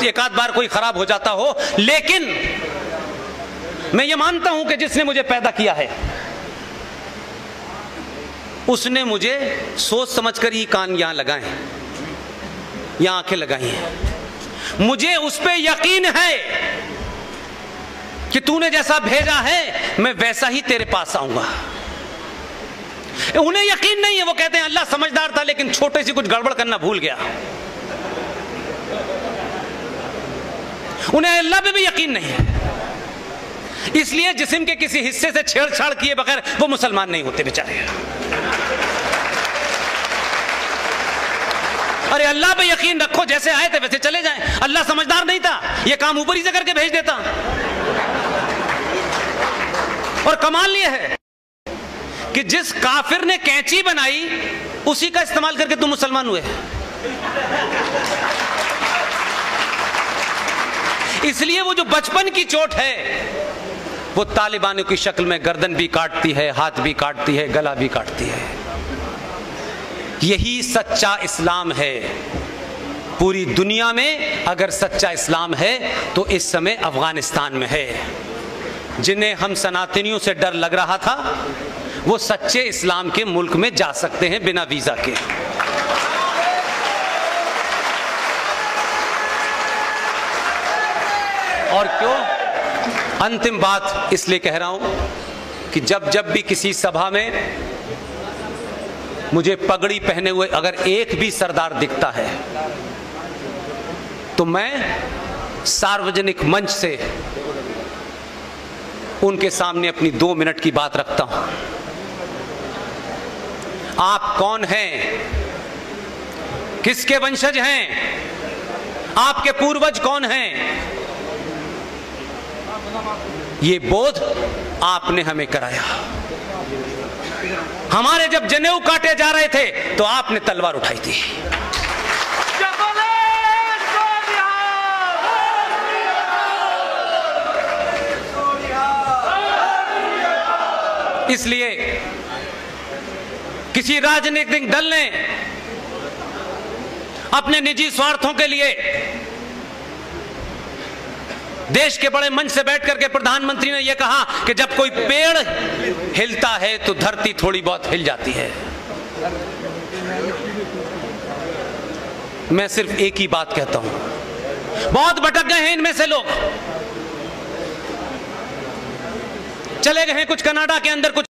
एक आध बार कोई खराब हो जाता हो, लेकिन मैं ये मानता हूं कि जिसने मुझे पैदा किया है उसने मुझे सोच समझकर ही कान यहां लगाए, यहां आंखें लगाई हैं। मुझे उस पे यकीन है कि तूने जैसा भेजा है मैं वैसा ही तेरे पास आऊंगा। उन्हें यकीन नहीं है, वो कहते हैं अल्लाह समझदार था लेकिन छोटे सी कुछ गड़बड़ करना भूल गया। उन्हें अल्लाह पे भी यकीन नहीं है, इसलिए जिस्म के किसी हिस्से से छेड़छाड़ किए बगैर वो मुसलमान नहीं होते बेचारे। अरे अल्लाह पे यकीन रखो, जैसे आए थे वैसे चले जाएं। अल्लाह समझदार नहीं था, ये काम ऊपर ही से करके भेज देता। और कमाल ये है कि जिस काफिर ने कैंची बनाई उसी का इस्तेमाल करके तुम मुसलमान हुए। इसलिए वो जो बचपन की चोट है वो तालिबानों की शक्ल में गर्दन भी काटती है, हाथ भी काटती है, गला भी काटती है। यही सच्चा इस्लाम है। पूरी दुनिया में अगर सच्चा इस्लाम है तो इस समय अफगानिस्तान में है। जिन्हें हम सनातनियों से डर लग रहा था वो सच्चे इस्लाम के मुल्क में जा सकते हैं बिना वीजा के। और क्यों? अंतिम बात इसलिए कह रहा हूं कि जब जब भी किसी सभा में मुझे पगड़ी पहने हुए अगर एक भी सरदार दिखता है तो मैं सार्वजनिक मंच से उनके सामने अपनी 2 मिनट की बात रखता हूं। आप कौन हैं? किसके वंशज हैं? आपके पूर्वज कौन हैं? ये बोध आपने हमें कराया। हमारे जब जनेऊ काटे जा रहे थे तो आपने तलवार उठाई थी। इसलिए किसी राजनीतिक दल ने अपने निजी स्वार्थों के लिए देश के बड़े मंच से बैठ करके प्रधानमंत्री ने यह कहा कि जब कोई पेड़ हिलता है तो धरती थोड़ी बहुत हिल जाती है। मैं सिर्फ एक ही बात कहता हूं, बहुत भटक गए हैं इनमें से लोग, चले गए हैं कुछ कनाडा के अंदर, कुछ